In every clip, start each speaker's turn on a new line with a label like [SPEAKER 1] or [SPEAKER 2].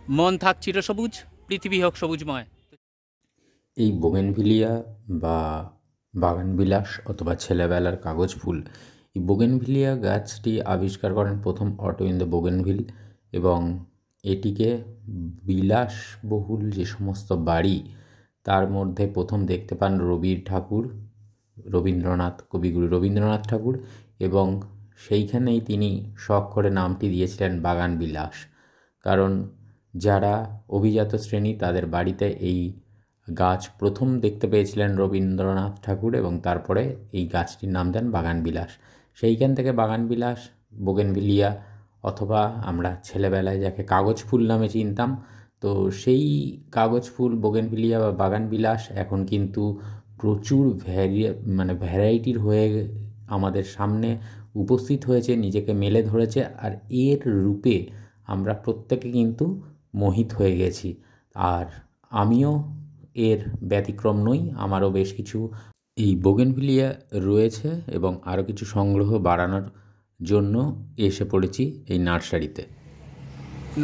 [SPEAKER 1] মন থাক চিরসবুজ, পৃথিবী হোক সবুজময়।
[SPEAKER 2] এই বোগেনভিলিয়া বা বাগানবিলাস অথবা ছেলেবেলার কাগজ ফুল, এই বোগেনভিলিয়া গাছটি আবিষ্কার করেন প্রথম অটোইন-দ্য বোগেনভিল, এবং এটিকে বিলাসবহুল যে সমস্ত বাড়ি তার মধ্যে প্রথম দেখতে পান কবিগুরু রবীন্দ্রনাথ ঠাকুর, এবং সেইখানেই তিনি শখ করে নামটি দিয়েছিলেন বাগানবিলাস। কারণ যারা অভিজাত শ্রেণী তাদের বাড়িতে এই গাছ প্রথম দেখতে পেয়েছিলেন রবীন্দ্রনাথ ঠাকুর, এবং তারপরে এই গাছটির নাম দেন বাগানবিলাস। সেইখান থেকে বাগানবিলাস, বোগেনভিলিয়া, অথবা আমরা ছেলেবেলায় যাকে কাগজ ফুল নামে চিনতাম, তো সেই কাগজ ফুল বোগেনভিলিয়া বা বাগানবিলাস এখন কিন্তু প্রচুর ভ্যারাইটির হয়ে আমাদের সামনে উপস্থিত হয়েছে, নিজেকে মেলে ধরেছে, আর এর রূপে আমরা প্রত্যেকে কিন্তু মোহিত হয়ে গেছি। আর আমিও এর ব্যতিক্রম নই, আমারও বেশ কিছু এই বোগেনভিলিয়া রয়েছে, এবং আরও কিছু সংগ্রহ বাড়ানোর জন্য এসে পড়েছি এই নার্সারিতে।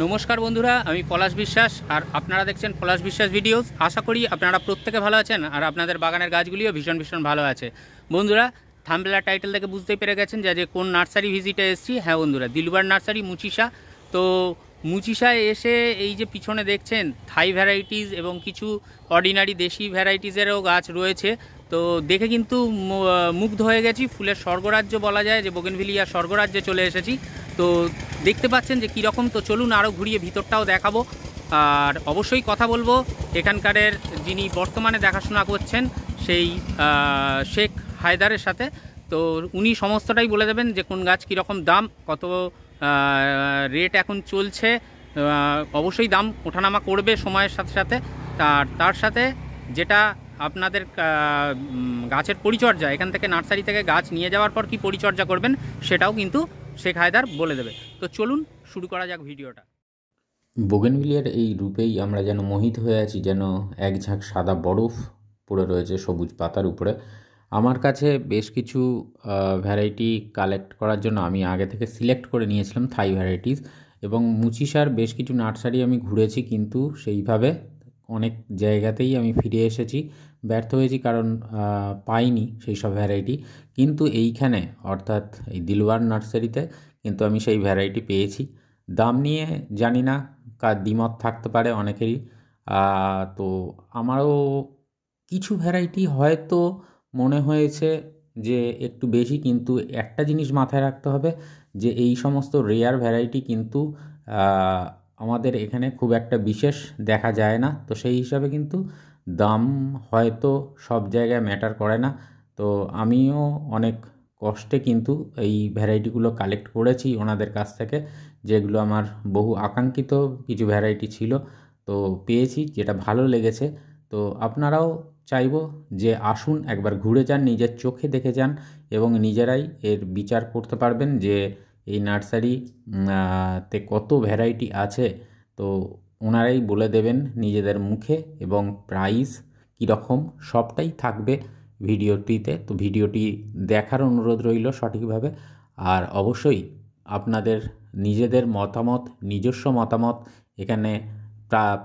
[SPEAKER 1] নমস্কার বন্ধুরা, আমি পলাশ বিশ্বাস, আর আপনারা দেখছেন পলাশ বিশ্বাস ভিডিওস। আশা করি আপনারা প্রত্যেকে ভালো আছেন, আর আপনাদের বাগানের গাছগুলিও ভীষণ ভীষণ ভালো আছে। বন্ধুরা, থাম্বনেল আর টাইটেল থেকে বুঝতেই পেরে গেছেন যে কোন নার্সারি ভিজিটে এসেছি। হ্যাঁ বন্ধুরা, দিলবার নার্সারি, মুচিসা। তো মুচিসায় এসে এই যে পিছনে দেখছেন থাই ভ্যারাইটিস এবং কিছু অর্ডিনারি দেশি ভ্যারাইটিসেরও গাছ রয়েছে। তো দেখে কিন্তু মুগ্ধ হয়ে গেছি। ফুলের স্বর্গরাজ্য বলা যায়, যে বোগেনভিলিয়া স্বর্গরাজ্যে চলে এসেছি। তো দেখতে পাচ্ছেন যে কীরকম। তো চলুন আরও ঘুরিয়ে ভিতরটাও দেখাবো, আর অবশ্যই কথা বলবো এখানকারের যিনি বর্তমানে দেখাশোনা করছেন সেই শেখ হায়দারের সাথে। তো উনি সমস্তটাই বলে দেবেন যে কোন গাছ কীরকম দাম, কত রেট এখন চলছে। অবশ্যই দাম ওঠানামা করবে সময়ের সাথে সাথে। তার সাথে যেটা আপনাদের গাছের পরিচর্যা, এখান থেকে নার্সারি থেকে গাছ নিয়ে যাওয়ার পর কি পরিচর্যা করবেন সেটাও কিন্তু শেখ হায়দার বলে দেবে। তো চলুন শুরু করা যাক ভিডিওটা।
[SPEAKER 2] বোগেনভিলিয়ার এই রূপেই আমরা যেন মোহিত হয়ে আছি, যেন এক ঝাঁক সাদা বরফ পড়ে রয়েছে সবুজ পাতার উপরে। আমার কাছে বেশ কিছু ভ্যারাইটি কালেক্ট করার জন্য আমি আগে থেকে সিলেক্ট করে নিয়েছিলাম থাই ভ্যারাইটিস, এবং মুচিসার বেশ কিছু নার্সারি আমি ঘুরেছি, কিন্তু সেইভাবে অনেক জায়গাতেই আমি ফিরে এসেছি, ব্যর্থ হয়েছি, কারণ পাইনি সেই সব ভ্যারাইটি। কিন্তু এইখানে, অর্থাৎ এই দিলওয়ার নার্সারিতে কিন্তু আমি সেই ভ্যারাইটি পেয়েছি। দাম নিয়ে জানি না, কার দ্বিমত থাকতে পারে অনেকেরই। তো আমারও কিছু ভ্যারাইটি হয়তো মনে হয়েছে যে একটু বেশি, কিন্তু একটা জিনিস মাথায় রাখতে হবে যে এই সমস্ত রেয়ার ভ্যারাইটি কিন্তু আমাদের এখানে খুব একটা বিশেষ দেখা যায় না। তো সেই হিসাবে কিন্তু দাম হয়তো সব জায়গায় ম্যাটার করে না। তো আমিও অনেক কষ্টে কিন্তু এই ভ্যারাইটিগুলো কালেক্ট করেছি ওনাদের কাছ থেকে, যেগুলো আমার বহু আকাঙ্ক্ষিত কিছু ভ্যারাইটি ছিল। তো পেয়েছি, যেটা ভালো লেগেছে। তো আপনারাও চাইবো যে আসুন একবার ঘুরে যান, নিজের চোখে দেখে যান, এবং নিজেরাই এর বিচার করতে পারবেন যে এই নার্সারি তে কত ভ্যারাইটি আছে। তো ওনারাই বলে দেবেন নিজেদের মুখে, এবং প্রাইস কীরকম সবটাই থাকবে ভিডিওটিতে। তো ভিডিওটি দেখার অনুরোধ রইল সঠিকভাবে। আর অবশ্যই আপনাদের নিজেদের মতামত, নিজস্ব মতামত এখানে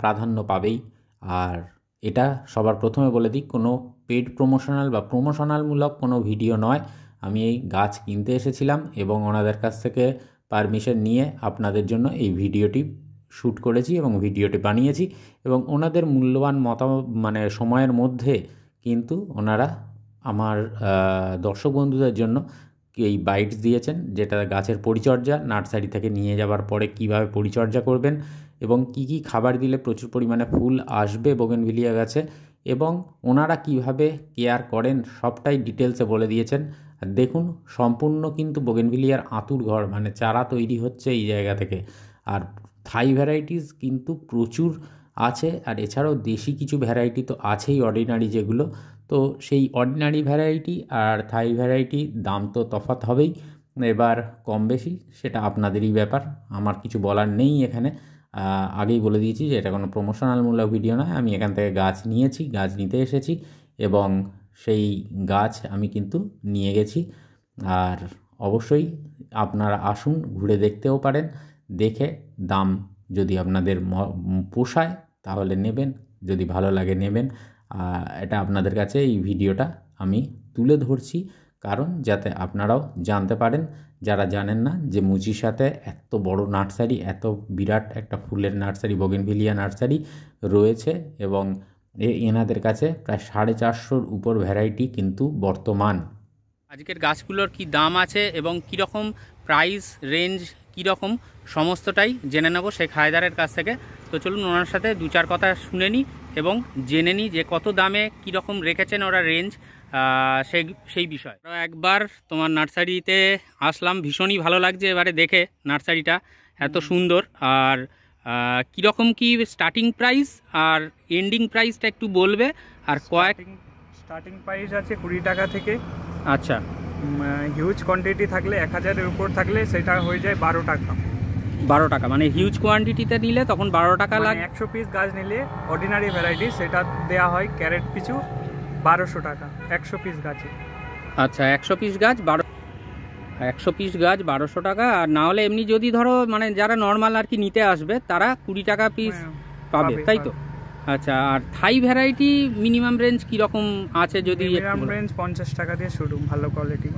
[SPEAKER 2] প্রাধান্য পাবেই। আর এটা সবার প্রথমে বলে দিই, কোনো পেড প্রমোশনাল বা প্রমোশনালমূলক কোনো ভিডিও নয়। আমি এই গাছ কিনতে এসেছিলাম এবং ওনাদের কাছ থেকে পারমিশন নিয়ে আপনাদের জন্য এই ভিডিওটি শ্যুট করেছি এবং ভিডিওটি বানিয়েছি, এবং ওনাদের মূল্যবান সময়ের মধ্যে কিন্তু ওনারা আমার দর্শক বন্ধুদের জন্য এই বাইটস দিয়েছেন, যেটা গাছের পরিচর্যা, নার্সারি থেকে নিয়ে যাওয়ার পরে কীভাবে পরিচর্যা করবেন, এবং কি কি খাবার দিলে প্রচুর পরিমাণে ফুল আসবে বোগেনভিলিয়া গাছে, এবং ওনারা কিভাবে কেয়ার করেন সবটাই ডিটেলসে বলে দিয়েছেন। আর দেখুন, সম্পূর্ণ কিন্তু বোগেনভিলিয়ার আঁতুড় ঘর, চারা তৈরি হচ্ছে এই জায়গা থেকে। আর থাই ভ্যারাইটিস কিন্তু প্রচুর আছে, আর এছাড়াও দেশি কিছু ভ্যারাইটি তো আছেই অর্ডিনারি যেগুলো। তো সেই অর্ডিনারি ভ্যারাইটি আর থাই ভ্যারাইটি দাম তো তফাৎ হবেই, এবার কম বেশি সেটা আপনাদেরই ব্যাপার, আমার কিছু বলার নেই এখানে। আগেই বলে দিয়েছি যে এটা কোনো প্রমোশনালমূলক ভিডিও নয়। আমি এখান থেকে গাছ নিয়েছি, গাছ নিতে এসেছি, এবং সেই গাছ আমি কিন্তু নিয়ে গেছি। আর অবশ্যই আপনারা আসুন, ঘুরে দেখতেও পারেন, দেখে দাম যদি আপনাদের পোষায় তাহলে নেবেন, যদি ভালো লাগে নেবেন। এটা আপনাদের কাছে এই ভিডিওটা আমি তুলে ধরছি, কারণ যাতে আপনারাও জানতে পারেন, যারা জানেন না, যে মুচিসাতে এত বড় নার্সারি, এত বিরাট একটা ফুলের নার্সারি, বোগেনভিলিয়া নার্সারি রয়েছে, এবং এনাদের কাছে প্রায় 450-র উপর ভ্যারাইটি কিন্তু বর্তমান।
[SPEAKER 1] আজকের গাছগুলোর কি দাম আছে এবং কীরকম প্রাইস রেঞ্জ কীরকম, সমস্তটাই জেনে নেব শেখ হায়দারের কাছ থেকে। তো চলুন ওনার সাথে 2-4 কথা শুনে নিই এবং জেনে নিই যে কত দামে কীরকম রেখেছেন ওরা রেঞ্জ, সেই বিষয়। একবার তোমার নার্সারিতে আসলাম, ভীষণই ভালো লাগছে এবারে দেখে নার্সারিটা, এত সুন্দর। আর কীরকম কি স্টার্টিং প্রাইস আর এন্ডিং প্রাইসটা একটু বলবে। আর
[SPEAKER 3] স্টার্টিং প্রাইস আছে 20 টাকা থেকে।
[SPEAKER 1] আচ্ছা,
[SPEAKER 3] হিউজ কোয়ান্টিটি থাকলে 1000-এর উপর থাকলে সেটা হয়ে যায় 12 টাকা।
[SPEAKER 1] 12 টাকা, মানে হিউজ কোয়ান্টিটিতে নিলে তখন 12 টাকা লাগে।
[SPEAKER 3] 100 পিস গাছ নিলে অর্ডিনারি ভ্যারাইটি সেটা দেওয়া হয় ক্যারেট পিছু 1200 টাকা 100 পিস গাছে।
[SPEAKER 1] আচ্ছা, 100 পিস গাছ 100 পিস গাছ 1200 টাকা। আর না হলে এমনি যদি ধরো মানে যারা নর্মাল আর কি নিতে আসবে তারা 20 টাকা পিস পাবে, তাই তো? আচ্ছা, আর থাই ভ্যারাইটি মিনিমাম রেঞ্জ কীরকম আছে যদি?
[SPEAKER 3] মিনিমাম রেঞ্জ 50 টাকা দিয়ে শুরু, ভালো কোয়ালিটি।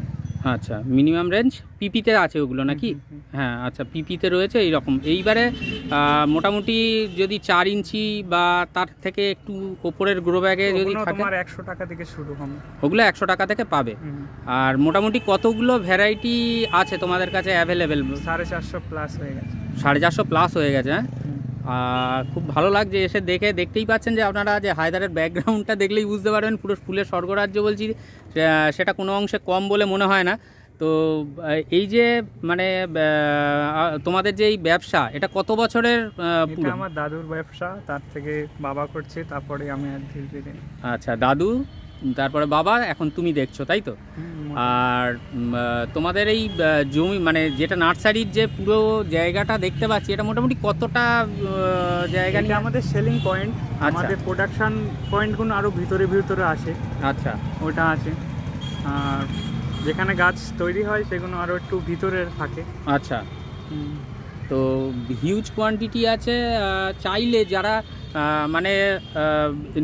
[SPEAKER 1] আচ্ছা, মিনিমাম রেঞ্জ পিপিতে আছে ওগুলো নাকি? হ্যাঁ, আচ্ছা, পিপিতে রয়েছে এইরকম। এইবারে মোটামুটি যদি 4 ইঞ্চি বা তার থেকে একটু ওপরের গ্রো ব্যাগে যদি থাকে,
[SPEAKER 3] তোমার 100 টাকা থেকে শুরু হবে,
[SPEAKER 1] ওগুলো 100 টাকা থেকে পাবে। আর মোটামুটি কতগুলো ভ্যারাইটি আছে তোমাদের কাছে অ্যাভেলেবেল?
[SPEAKER 3] 450 প্লাস হয়ে গেছে।
[SPEAKER 1] 450 প্লাস হয়ে গেছে, হ্যাঁ। খুব ভালো লাগছে এসে দেখে। দেখতেই পাচ্ছেন যে আপনারা যে হায়দারের ব্যাকগ্রাউন্ডটা দেখলেই বুঝতে পারবেন পুরো ফুলের স্বর্গরাজ্য বলছি, সেটা কোনো অংশে কম বলে মনে হয় না। তো এই যে মানে তোমাদের যে এই ব্যবসা, এটা কত বছরের?
[SPEAKER 3] এটা আমার দাদুর ব্যবসা, তার থেকে বাবা করছে, তারপরে আমি আর ধীরে ধীরে।
[SPEAKER 1] আচ্ছা, দাদু, তারপরে বাবা, এখন তুমি দেখছো, তাই তো? আর তোমাদের এই জমি মানে যেটা নার্সারির যে পুরো জায়গাটা দেখতে পাচ্ছি, এটা মোটামুটি কতটা জায়গা নিয়ে?
[SPEAKER 3] আমাদের সেলিং পয়েন্ট, আমাদের প্রোডাকশন পয়েন্টগুলো আরও ভিতরে ভিতরে আছে।
[SPEAKER 1] আচ্ছা,
[SPEAKER 3] ওটা আছে। আর যেখানে গাছ তৈরি হয় সেগুলো আরও একটু ভিতরে থাকে।
[SPEAKER 1] আচ্ছা, তো হিউজ কোয়ান্টিটি আছে। চাইলে যারা মানে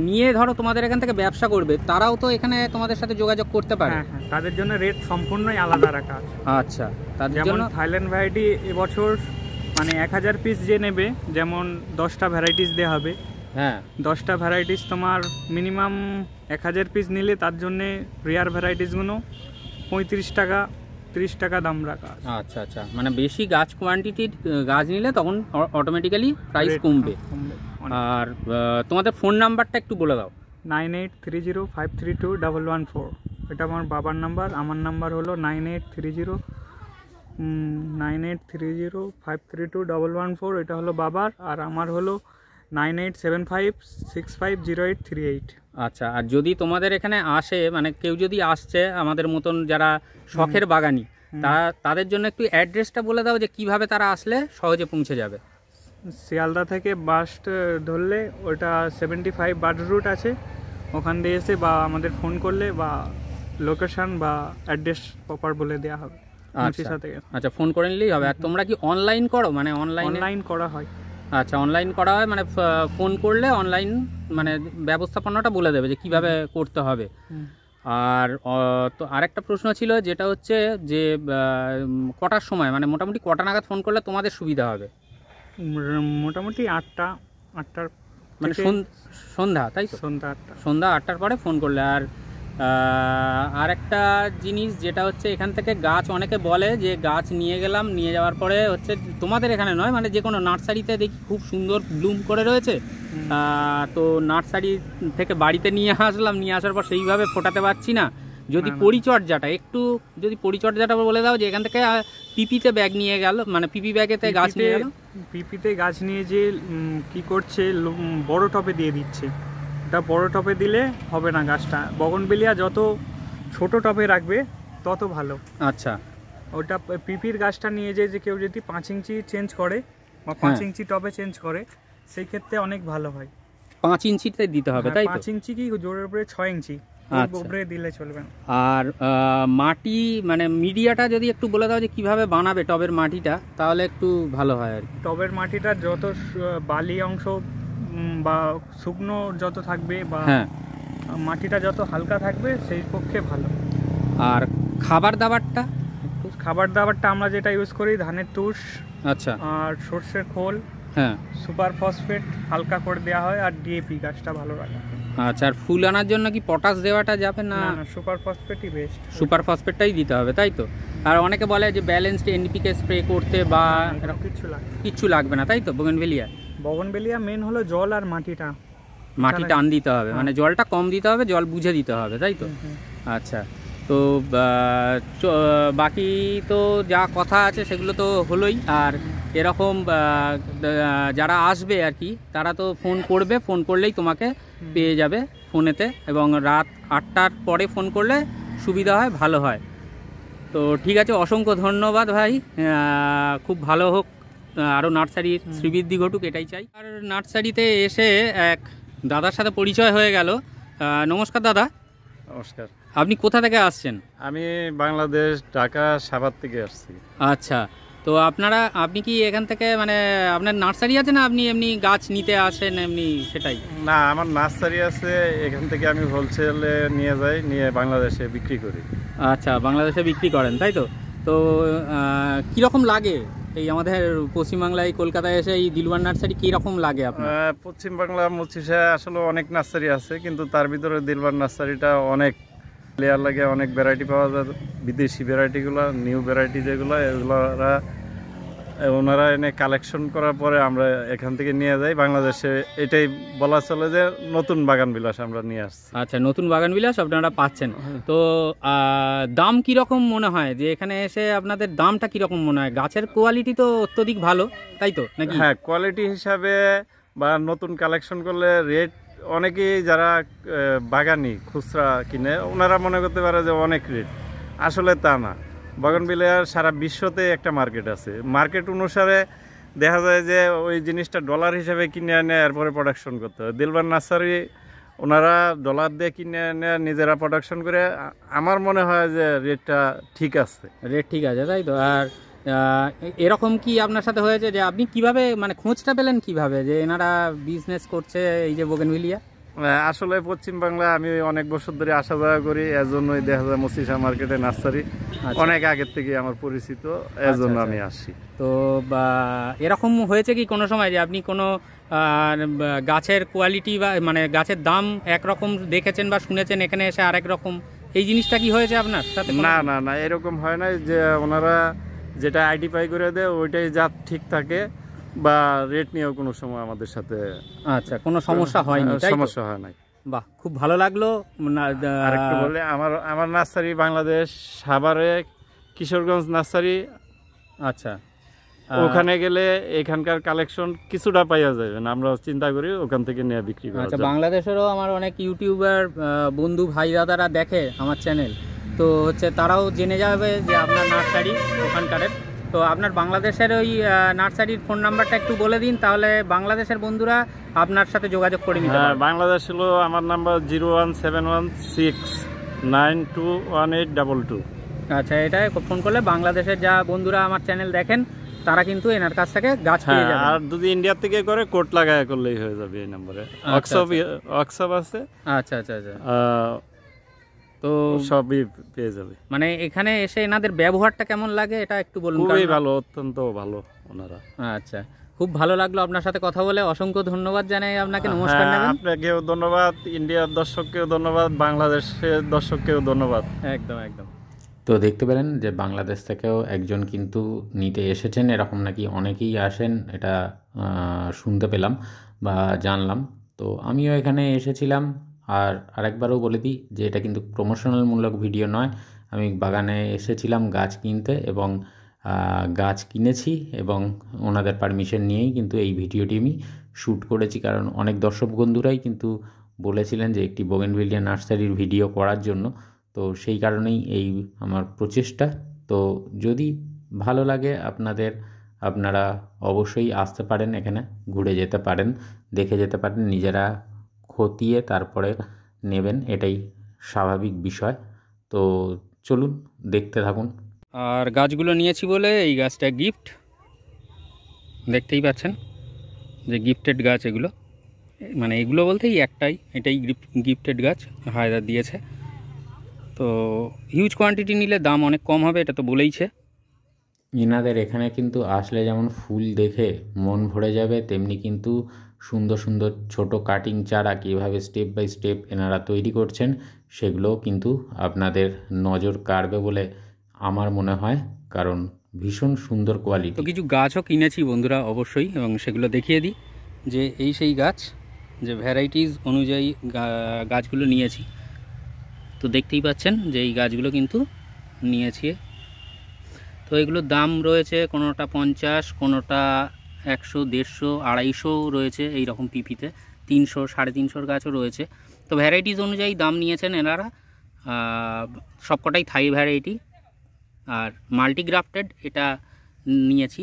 [SPEAKER 1] নিয়ে ধরো তোমাদের এখান থেকে ব্যবসা করবে, তারাও তো এখানে তোমাদের সাথে যোগাযোগ করতে পারে।
[SPEAKER 3] হ্যাঁ, তাদের জন্য রেট সম্পূর্ণই আলাদা রাখা আছে।
[SPEAKER 1] আচ্ছা, তাদের
[SPEAKER 3] যেমন
[SPEAKER 1] জন্য
[SPEAKER 3] থাইল্যান্ড ভ্যারাইটি এবছর মানে 1000 পিস যে নেবে, যেমন 10টা ভ্যারাইটিস দেওয়া হবে।
[SPEAKER 1] হ্যাঁ,
[SPEAKER 3] 10টা ভ্যারাইটিস তোমার মিনিমাম 1000 পিস নিলে তার জন্যে রেয়ার ভ্যারাইটিসগুলো 35 টাকা 30 টাকা দাম রাখা।
[SPEAKER 1] আচ্ছা আচ্ছা, মানে বেশি গাছ কোয়ান্টিটির গাছ নিলে তখন অটোমেটিক্যালি প্রাইস কমবে। আর তোমাদের ফোন নাম্বারটা একটু বলে দাও।
[SPEAKER 3] 9830532114, এটা আমার বাবার নাম্বার। আমার নাম্বার হলো 9830532114, এটা হলো বাবার। আর আমার হলো 9875650838।
[SPEAKER 1] আচ্ছা, আর যদি তোমাদের এখানে আসে, মানে কেউ যদি আসছে আমাদের মতন যারা শখের বাগানি, তাদের জন্য একটু অ্যাড্রেসটা বলে দাও যে কিভাবে তারা আসলে সহজে পৌঁছে যাবে।
[SPEAKER 3] শিয়ালদা থেকে বাস ধরলে ওটা 75 বার্ড রুট আছে, ওখান দিয়ে এসে বা আমাদের ফোন করলে বা লোকেশন বা অ্যাড্রেস প্রপার বলে দেওয়া হবে।
[SPEAKER 1] আচ্ছা, ফোন করে নিলেই হবে। আর তোমরা কি অনলাইন করো? মানে
[SPEAKER 3] অনলাইন করা হয়।
[SPEAKER 1] আচ্ছা, অনলাইন করা হয়, মানে ফোন করলে অনলাইন মানে ব্যবস্থাপনাটা বলে দেবে যে কিভাবে করতে হবে। আর তো আরেকটা প্রশ্ন ছিল, যেটা হচ্ছে যে কটার সময়, মানে মোটামুটি কটা নাগাদ ফোন করলে তোমাদের সুবিধা হবে?
[SPEAKER 3] মোটামুটি 8টার
[SPEAKER 1] মানে সন্ধ্যা, তাই তো? সন্ধ্যা 8টার পরে ফোন করলে। আর একটা জিনিস যেটা হচ্ছে, এখান থেকে গাছ অনেকে বলে যে গাছ নিয়ে গেলাম, নিয়ে যাওয়ার পরে হচ্ছে তোমাদের এখানে নয়, মানে যে কোনো নার্সারিতে দেখি খুব সুন্দর ব্লুম করে রয়েছে, তো নার্সারি থেকে বাড়িতে নিয়ে আসলাম, নিয়ে আসার পর সেইভাবে ফোটাতে পারছি না। যদি পরিচর্যাটা বলে দাও, যে এখান থেকে পিপিতে ব্যাগ নিয়ে গেল, মানে পিপি ব্যাগেতে গাছ নিয়ে গেল,
[SPEAKER 3] পিপিতে গাছ নিয়ে যে কি করছে, বড় টপে দিয়ে দিচ্ছে। এটা বড় টপে দিলে হবে না, গাছটা বগনভিলিয়া যত ছোট টপে রাখবে তত ভালো।
[SPEAKER 1] আচ্ছা,
[SPEAKER 3] ওটা পিপির গাছটা নিয়ে যে কেউ যদি 5 ইঞ্চি চেঞ্জ করে বা 5 ইঞ্চি টপে চেঞ্জ করে, সেই ক্ষেত্রে অনেক ভালো হয়।
[SPEAKER 1] 5 ইঞ্চিতে দিতে হবে, তাই তো?
[SPEAKER 3] 5 ইঞ্চি কি জোরের উপরে 6 ইঞ্চি
[SPEAKER 1] আচ্ছা।
[SPEAKER 3] উপরে দিলে চলবে না।
[SPEAKER 1] আর মাটি মানে মিডিয়াটা যদি একটু বলে দাও যে কিভাবে বানাবে টবের মাটিটা, তাহলে একটু ভালো হয় আর কি।
[SPEAKER 3] টবের মাটিটা যত বালি অংশ বা শুকনো যত থাকবে বা
[SPEAKER 1] হ্যাঁ।
[SPEAKER 3] মাটিটা যত হালকা থাকবে সেই পক্ষে ভালো।
[SPEAKER 1] আর খাবার দাবারটা?
[SPEAKER 3] খাবার দাবারটা আমরা যেটা ইউজ করি ধানের তুষ
[SPEAKER 1] আচ্ছা।
[SPEAKER 3] আর সর্ষের খোল,
[SPEAKER 1] হ্যাঁ।
[SPEAKER 3] সুপার ফসফেট হালকা করে দেওয়া হয়, আর ডিএপি গাছটা ভালো রাখে।
[SPEAKER 1] আচ্ছা, আর ফুল আনার জন্য কি পটাশ দেওয়াটা যাবে না?
[SPEAKER 3] না, সুপার ফসফেটই বেস্ট।
[SPEAKER 1] সুপার ফসফেটটাই দিতে হবে, তাই তো? আর অনেকে বলে যে ব্যালেন্সড এনপিকে স্প্রে করতে বা কিচ্ছু লাগবে না, তাই তো?
[SPEAKER 3] বোগনভেলিয়া মেন হলো জল আর মাটিটা
[SPEAKER 1] টান দিতে হবে, মানে জলটা কম দিতে হবে, জল বুঝে দিতে হবে, তাই তো? আচ্ছা, তো বাকি তো যা কথা আছে সেগুলো তো হলোই। আর এরকম যারা আসবে আর কি, তারা তো ফোন করবে, ফোন করলেই তোমাকে পেয়ে যাবে ফোনেতে, এবং রাত 8টার পরে ফোন করলে সুবিধা হয়, ভালো হয়। তো ঠিক আছে, অসংখ্য ধন্যবাদ ভাই, খুব ভালো হোক, আরও নার্সারির শ্রীবৃদ্ধি ঘটুক, এটাই চাই। আর নার্সারিতে এসে এক দাদার সাথে পরিচয় হয়ে গেল। নমস্কার দাদা।
[SPEAKER 4] নমস্কার।
[SPEAKER 1] আপনি কোথা থেকে আসছেন?
[SPEAKER 4] আমি বাংলাদেশ, ঢাকা সাভার থেকে আসছি।
[SPEAKER 1] আচ্ছা, তো আপনি কি এখান থেকে মানে আপনার নার্সারি আছে, না আপনি এমনি গাছ নিতে আসেন এমনি সেটাই?
[SPEAKER 4] না, আমার নার্সারি আছে, এখান থেকে আমি হোলসেলে নিয়ে যাই, নিয়ে বাংলাদেশে বিক্রি করি।
[SPEAKER 1] আচ্ছা, বাংলাদেশে বিক্রি করেন, তাই তো? তো কীরকম লাগে এই আমাদের পশ্চিমবাংলায়, কলকাতায় এসে এই দিলওয়ার নার্সারি কীরকম লাগে আপনার?
[SPEAKER 4] পশ্চিমবাংলা মুচিশে আসলে অনেক নার্সারি আছে, কিন্তু তার ভিতরে দিলওয়ার নার্সারিটা অনেক লেয়ার লাগে, অনেক ভ্যারাইটি পাওয়া যায়। বিদেশি ভ্যারাইটিগুলো, নিউ ভ্যারাইটি যেগুলো, এগুলো ওনারা এনে কালেকশন করার পরে আমরা এখান থেকে নিয়ে যাই বাংলাদেশে। এটাই বলা চলে যে নতুন বাগান বিলাস আমরা নিয়ে আসছি।
[SPEAKER 1] আচ্ছা, নতুন বাগান বিলাস আপনারা পাচ্ছেন। তো দাম কীরকম মনে হয়, যে এখানে এসে আপনাদের দামটা কীরকম মনে হয়? গাছের কোয়ালিটি তো অত্যধিক ভালো, তাই তো নাকি?
[SPEAKER 4] হ্যাঁ, কোয়ালিটি হিসাবে বা নতুন কালেকশন করলে রেট, অনেকেই যারা বাগানি খুচরা কিনে ওনারা মনে করতে পারে যে অনেক রেট, আসলে তা না। বাগানবিলার সারা বিশ্বতে একটা মার্কেট আছে, মার্কেট অনুসারে দেখা যায় যে ওই জিনিসটা ডলার হিসাবে কিনে আনে, এরপরে প্রোডাকশন করতে হয়। দিলওয়ার নার্সারি ওনারা ডলার দিয়ে কিনে আনে, নিজেরা প্রোডাকশন করে। আমার মনে হয় যে রেটটা ঠিক আছে।
[SPEAKER 1] রেট ঠিক আছে, তাই তো? আর এরকম কি আপনার সাথে হয়েছে যে আপনি কিভাবে মানে খোঁজটা পেলেন কিভাবে যে এনারা বিজনেস করছে এই যে বোগেনভিলিয়া?
[SPEAKER 4] আসলে পশ্চিমবাংলা আমি অনেক বছর ধরে আসা যাওয়া করি, এর জন্যই দেখা যায় মসিসা মার্কেটে নার্সারি অনেক আগের থেকে আমার পরিচিত, এর জন্য আমি আসি।
[SPEAKER 1] তো এরকম হয়েছে কি কোনো সময় যে আপনি কোনো গাছের কোয়ালিটি বা মানে গাছের দাম একরকম দেখেছেন বা শুনেছেন, এখানে এসে আরেক রকম, এই জিনিসটা কি হয়েছে আপনার সাথে?
[SPEAKER 4] না না না, এরকম হয় না। যে ওনারা যেটা আইডেন্টিফাই করে দেয় ওইটাই যা ঠিক থাকে, বা রেট নিয়েও কোনো সময় আমাদের সাথে
[SPEAKER 1] আচ্ছা কোনো সমস্যা হয়নি?
[SPEAKER 4] সমস্যা হয় নাই।
[SPEAKER 1] বাহ, খুব ভালো লাগলো।
[SPEAKER 4] আরেকটু বলে, আমার নার্সারি বাংলাদেশ সাভারে কিশোরগঞ্জ নার্সারি।
[SPEAKER 1] আচ্ছা,
[SPEAKER 4] ওখানে গেলে এখানকার কালেকশন কিছুটা পাইয়া যাবে না, আমরা চিন্তা করি ওখান থেকে নিয়ে বিক্রি করা।
[SPEAKER 1] আচ্ছা, বাংলাদেশেরও আমার অনেক ইউটিউবার বন্ধু ভাই দাদারা দেখে আমার চ্যানেল, তো হচ্ছে তারাও জেনে যাবে যে আপনার নার্সারি ওখানকারের। তো আপনার বাংলাদেশের ওই নার্সারির ফোন নাম্বারটা একটু বলে দিন, তাহলে বাংলাদেশের বন্ধুরা আপনার সাথে যোগাযোগ করে নিতে পারবে।
[SPEAKER 4] বাংলাদেশ হলো আমার নাম্বার 01716921822।
[SPEAKER 1] আচ্ছা, এটাই ফোন করলে বাংলাদেশের যা বন্ধুরা আমার চ্যানেল দেখেন তারা কিন্তু এনার কাছ থেকে গাছ পেয়ে যাবে।
[SPEAKER 4] আর যদি ইন্ডিয়া থেকে করে কোড লাগায় করলেই হয়ে যাবে এই নম্বরে। হোয়াটসঅ্যাপ আছে।
[SPEAKER 1] আচ্ছা আচ্ছা আচ্ছা, তো
[SPEAKER 4] সবই পেয়ে যাবে।
[SPEAKER 1] মানে এখানে এসে এনাদের ব্যবহারটা কেমন লাগে এটা একটু বলুন।
[SPEAKER 4] খুবই ভালো, অত্যন্ত ভালো ওনারা।
[SPEAKER 1] আচ্ছা, খুব ভালো লাগলো আপনার সাথে কথা বলে, অসংখ্য ধন্যবাদ জানাই আপনাকে। নমস্কার।
[SPEAKER 4] আপনাকেও ধন্যবাদ, ইন্ডিয়ার দর্শককেও ধন্যবাদ, বাংলাদেশের দর্শককেও ধন্যবাদ।
[SPEAKER 1] একদম একদম।
[SPEAKER 2] তো দেখতে পেলেন যে বাংলাদেশ থেকেও একজন কিন্তু নিতে এসেছেন, এরকম নাকি অনেকেই আসেন, এটা শুনতে পেলাম বা জানলাম। তো আমিও এখানে এসেছিলাম। আর আরেকবারও বলে দিই যে এটা কিন্তু প্রমোশনালমূলক ভিডিও নয়, আমি বাগানে এসেছিলাম গাছ কিনতে এবং গাছ কিনেছি এবং ওনাদের পারমিশন নিয়েই কিন্তু এই ভিডিওটি আমি শ্যুট করেছি, কারণ অনেক দর্শক বন্ধুরাই কিন্তু বলেছিলেন যে একটি বোগেনভিলিয়া নার্সারির ভিডিও করার জন্য। তো সেই কারণেই এই আমার প্রচেষ্টা। তো যদি ভালো লাগে আপনারা অবশ্যই আসতে পারেন, এখানে ঘুরে যেতে পারেন, দেখে যেতে পারেন, নিজেরা খতিয়ে তারপরে নেবেন, এটাই স্বাভাবিক বিষয়। তো চলুন দেখতে থাকুন।
[SPEAKER 1] আর গাছগুলো নিয়েছি বলে এই গাছটা গিফট, দেখতেই পাচ্ছেন যে গিফটেড গাছ এগুলো, মানে এগুলো বলতে এই একটাই, এটাই গিফটেড গাছ হায়দার দিয়েছে। তো হিউজ কোয়ান্টিটি নিলে দাম অনেক কম হবে, এটা তো বলেইছে।
[SPEAKER 2] এনাদের এখানে কিন্তু আসলে যেমন ফুল দেখে মন ভরে যাবে, তেমনি কিন্তু সুন্দর সুন্দর ছোট কাটিং চারা কীভাবে স্টেপ বাই স্টেপ এনারা তৈরি করছেন সেগুলোও কিন্তু আপনাদের নজর কাড়বে বলে আমার মনে হয়, কারণ ভীষণ সুন্দর কোয়ালিটি।
[SPEAKER 1] তো কিছু গাছও কিনেছি বন্ধুরা অবশ্যই, এবং সেগুলো দেখিয়ে দিই যে এই সেই গাছ, যে ভ্যারাইটিস অনুযায়ী গাছগুলো নিয়েছি। তো দেখতেই পাচ্ছেন যে এই গাছগুলো কিন্তু নিয়েছি। তো এগুলোর দাম রয়েছে কোনোটা 50, কোনোটা 100, 150, 250 রয়েছে এই রকম পিপিতে, 300, 350 গাছও রয়েছে। তো ভ্যারাইটিস অনুযায়ী দাম নিয়েছেন এনারা। সবকটাই থাই ভ্যারাইটি, আর মাল্টিগ্রাফটেড এটা নিয়েছি।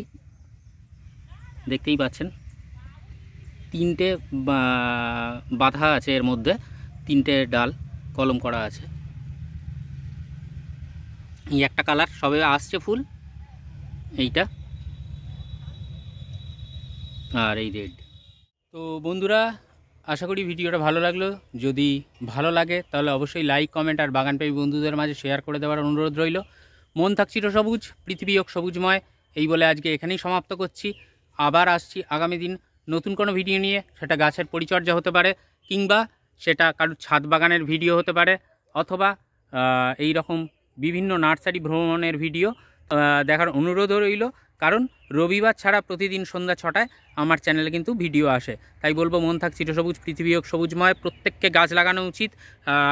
[SPEAKER 1] দেখতেই পাচ্ছেন 3টে বাঁধা আছে, এর মধ্যে 3টে ডাল কলম করা আছে। এই একটা কালার সবে আসছে ফুল, এইটা, আর এই রেড। তো বন্ধুরা, আশা করি ভিডিওটা ভালো লাগলো। যদি ভালো লাগে তাহলে অবশ্যই লাইক, কমেন্ট আর বাগানপ্রেমী বন্ধুদের মাঝে শেয়ার করে দেওয়ার অনুরোধ রইল। মন থাক চিরসবুজ, পৃথিবী হোক সবুজময়, এই বলে আজকে এখানেই সমাপ্ত করছি। আবার আসছি আগামী দিন নতুন কোনো ভিডিও নিয়ে। সেটা গাছের পরিচর্যা হতে পারে, কিংবা সেটা কারোর ছাদ বাগানের ভিডিও হতে পারে, অথবা এই রকম বিভিন্ন নার্সারি ভ্রমণের ভিডিও দেখার অনুরোধও রইল। কারণ রবিবার ছাড়া প্রতিদিন সন্ধ্যা 6টায় আমার চ্যানেলে কিন্তু ভিডিও আসে। তাই বলবো, মন থাক চিরসবুজ, পৃথিবী হোক সবুজময়। প্রত্যেককে গাছ লাগানো উচিত,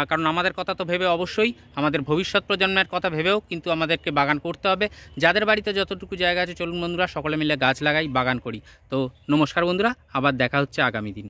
[SPEAKER 1] কারণ আমাদের কথা তো ভেবে অবশ্যই, আমাদের ভবিষ্যৎ প্রজন্মের কথা ভেবেও কিন্তু আমাদেরকে বাগান করতে হবে। যাদের বাড়িতে যতটুকু জায়গা আছে, চলুন বন্ধুরা সকলে মিলে গাছ লাগাই, বাগান করি। তো নমস্কার বন্ধুরা, আবার দেখা হচ্ছে আগামী দিন।